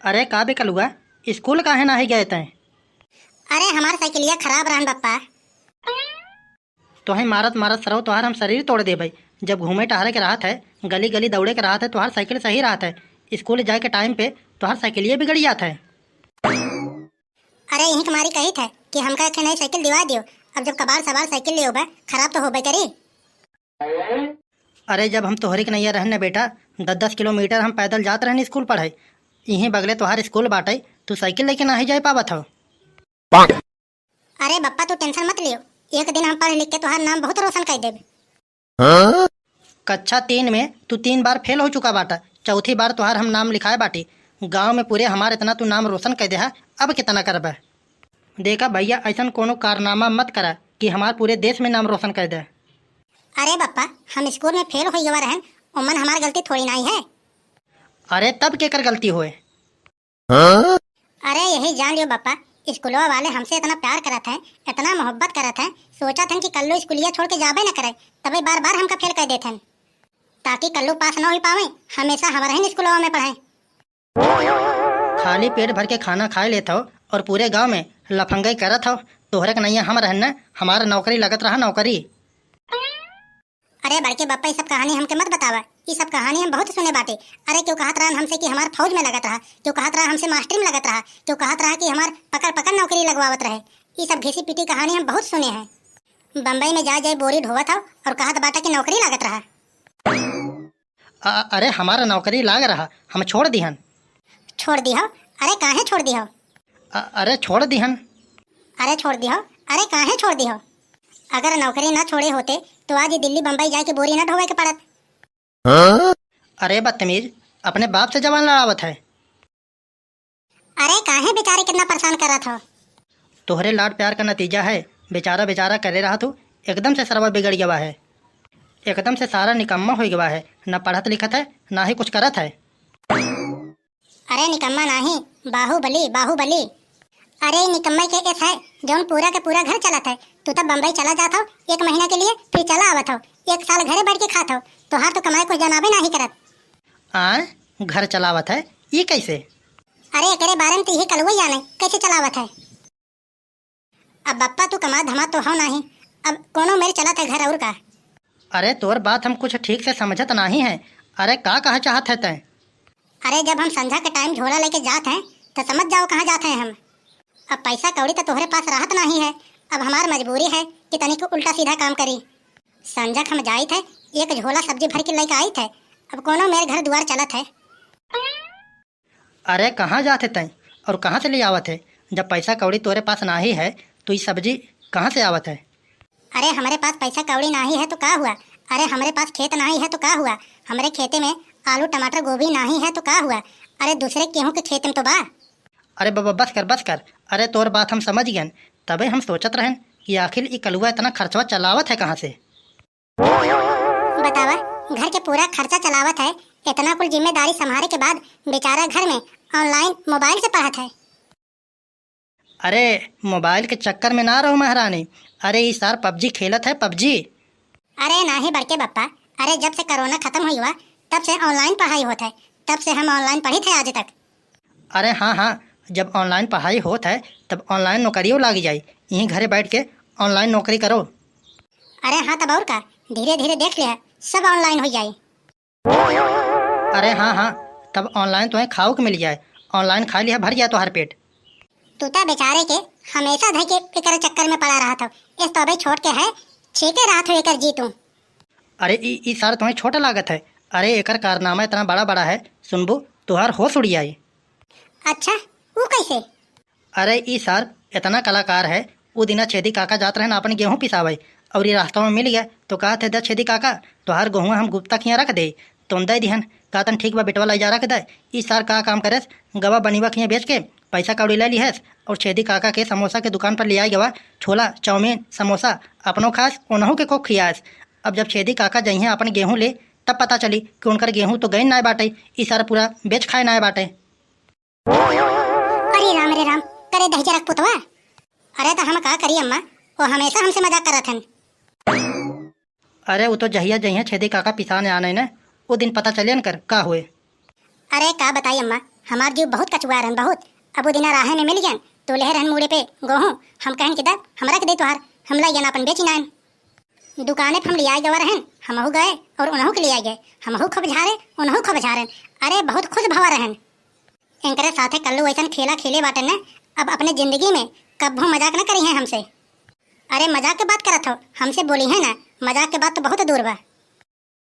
अरे का बे कलुआ, स्कूल काहे नाही गए तैं? अरे हमार साइकिलिया खराब रहन बप्पा। तोहे मारत मारत सरौ तोहार हम शरीर तोड़ देबै। जब घूमे टहरे के राहत है, गली गली दौड़े के राहत है, तोहार साइकिल सही राहत है। स्कूल जाए के टाइम पे तोहार साइकिलिए बिगड़ जात है। अरे यही तुम्हारी कही था कि हमका एक नई साइकिल दिवा दियो। अब जब कबाड़ सवार साइकिल ले होबे खराब तो होबे करी। अरे जब हम तोहरे के नैया रहने बेटा, 10-10 किलोमीटर हम पैदल जात रहने स्कूल पढ़े। यहीं बगले तोहार स्कूल बाटे, तू साइकिल लेके नाही जाए पावत हो। अरे बप्पा तू टेंशन मत लियो, एक दिन हम पढ़ लिख के तुम्हारा नाम बहुत रोशन कर देबे। कक्षा 3 में तू 3 बार फेल हो चुका बाटा, चौथी बार तोहार हम नाम लिखाए बाटी। गांव में पूरे हमारे इतना तू नाम रोशन कर दे है, अब कितना करबे? देखा भैया, ऐसा कोनो कारनामा मत करा कि हमारे पूरे देश में नाम रोशन कर दे। अरे बप्पा हम स्कूल में फेल हो गए रहन, उमन हमार गलती थोड़ी नहीं है। अरे तब केकर गलती होए? अरे यही जान लियो बप्पा, स्कूलों वाले हमसे इतना प्यार करत हैं, इतना मोहब्बत करत हैं, सोचा था कि कल्लू स्कूलिया छोड़ के जाबे न करे, तबे बार बार हमका फेल कर देते हैं ताकि कल्लू पास न हो पावे, हमेशा हमारे ही स्कूलों में पढ़े। खाली पेट भर के खाना खाए लेता हो और पूरे गांव में लफंगाई करत हो। तोहरे के नैया हम रहना, हमारा नौकरी लगत रहा नौकरी। अरे बड़के बप्पा ये सब कहानी हमके मत बतावा, ये सब कहानी हम बहुत सुने बाटे। अरे क्यों कहत रहा हमसे कि हमार फौज में लगत रहा, क्यों कहत रहा हमसे मास्टरी में लगत रहा, क्यों कहत रहा कि हमार पकड़ पकड़ नौकरी लगवावत रहे। ये सब घिसी पिटी कहानी हम बहुत सुने हैं। बम्बई में जा जाए बोरी ढोवत हो और कहत बाटा की नौकरी लागत रहा। अरे हमारा नौकरी लाग रहा, हम छोड़ दिहन। छोड़ दी हो? अरे काहे छोड़ दी हो? अरे छोड़ दिहन। अरे छोड़ दी हो? अरे काहे छोड़ दी हो? अगर नौकरी न छोड़े होते तो आज ही दिल्ली बम्बई जाके बोरी न ढोवे के पड़त। अरे बदतमीज, अपने बाप से जवान लड़ावत है। अरे काहे बेचारे कितना परेशान करत हो? तोहरे लाड प्यार का नतीजा है। बेचारा बेचारा करे रहा तू, एकदम से सरवा बिगड़ गया है, एकदम से सारा निकम्मा हो गया है। न पढ़त लिखत है, ना ही कुछ करत है। अरे निकम्मा नहीं, बाहुबली बाहुबली। अरे निकम्मे के केस है जौन पूरा के पूरा घर चलत है। तू तब बम्बई चला जाता हो 1 महीना के लिए, फिर चला आवत हो, 1 साल घरे बैठ के खाता हो, तोहार तो कमाई कुछ जनाबे नहीं करत। घर चलावत है ये कैसे? अरे एकरे बारे में तो यही कलुआ जाने कैसे चलावत है। अब बप्पा तू कमा धमा तो हो नहीं, अब कोनो मेरे चलत है घर और का। अरे तोर बात हम कुछ ठीक से समझत नहीं है। अरे का कहा चाहत है तैं? अरे जब हम संध्या के टाइम झोला लेके जाते हैं तो समझ जाओ कहाँ जाते हैं हम। अब पैसा कौड़ी तो तोहरे पास राहत नहीं है, अब हमार मजबूरी है कि तनिक उल्टा सीधा काम करी। संजय हम जाई थे, एक झोला सब्जी भर के लेके आई थे, अब कोनो मेरे घर द्वार चलत है। अरे कहाँ जाते तैं और कहाँ से ले आवत है? जब पैसा कौड़ी तोरे पास नहीं है तो ये सब्जी कहाँ से आवत है? अरे हमारे पास पैसा कौड़ी नहीं है तो का हुआ? अरे हमारे पास खेत नहीं है तो का हुआ? हमारे खेते में आलू टमाटर गोभी नहीं है तो का हुआ? अरे दूसरे गेहूं के खेत में तो बा। अरे बाबा बस कर बस कर। अरे तोर बात हम समझ गए, तबे हम सोचत रहन कि आखिर ये कलुआ इतना खर्चवा चलावत है कहाँ से। बतावा, घर के पूरा खर्चा चलावत है, इतना कुल जिम्मेदारी संभाले के बाद बेचारा घर में ऑनलाइन मोबाइल से पढ़त है। अरे मोबाइल के चक्कर में ना रहो महारानी। अरे इस सार पबजी खेलत है, पबजी। अरे नहीं बड़के बप्पा, अरे जब से कोरोना खत्म हुआ तब से ऑनलाइन पढ़ाई होता है, तब से हम ऑनलाइन पढ़ी थे आज तक। अरे हाँ, जब ऑनलाइन पढ़ाई होता है तब ऑनलाइन नौकरियों लागी जाए, यहीं घरे बैठ के ऑनलाइन नौकरी करो। अरे हाँ तब और का, धीरे धीरे देख लिया सब ऑनलाइन हो जाए। अरे हाँ, तब ऑनलाइन तुम्हें खाओ के मिल जाए, ऑनलाइन खा लिया भर जाए तो हर पेट। तू तो बेचारे के हमेशा धके एकर चक्कर में पड़ा रहा था, इस तबे छोड़ के है छेके रात हो एकर जी तू। अरे ई सार तुम्हें छोटा लागत है। अरे एकर कारनामा इतना बड़ा बड़ा है, सुनबो तुहार होश उड़ जाए। अच्छा वो कैसे? अरे ई सार इतना कलाकार है, वो दिना छेदी काका जात रहे अपन गेहूँ पिसावे और ये रास्ता में मिल गया तो कहा थे द छेदी काका तोहार गेहूँ हम गुप्ता खिया रख दे, तुम दे दिहन। कहा तन ठीक बा बेटवा लाई जा रख दे। ई सार का काम करे, गवा बनीवा खिया बेच के पैसा कौड़ी ले लिहस और छेदी काका के समोसा के दुकान पर ले आई गवा छोला चाउमीन समोसा अपनों खास उन्हों के को खियास। अब जब छेदी काका जइहे अपन गेहूँ ले तब पता चली कि उनकर गेहूँ तो गई ना बाटे, ई सारा पूरा बेच खाए ना बाटे। अरे राम रे राम, करे दहजा रख पुतवा। अरे तो हम का करी अम्मा, वो हमेशा हमसे मजाक करत हन। अरे वो तो जहिया जहिया छेदी काका पिसाने आने न, वो दिन पता चलियन कर का हुए। अरे का बताई अम्मा, हमार जीव बहुत कचुआ रहन बहुत। अब वो दिना राहे में मिल गया तो लहर रहन मुड़े पे गोहूँ हम कहन कि दब हमरा के दे तोहार, हम लाई अपन बेची नाइन। दुकाने पर हम लिया गवा रहन, हमहू गए और उन्हों के लिया गए, हमहू खूब झारे उन्हों खूब झारन। अरे बहुत खुश भवा रहन। इनकरे साथे कल्लू ऐसा खेला खेले बाटन ने, अब अपने जिंदगी में कब्बो मजाक न करी है हमसे। अरे मजाक के बात करत हो, हमसे बोली है ना, मजाक के बात तो बहुत दूर बा।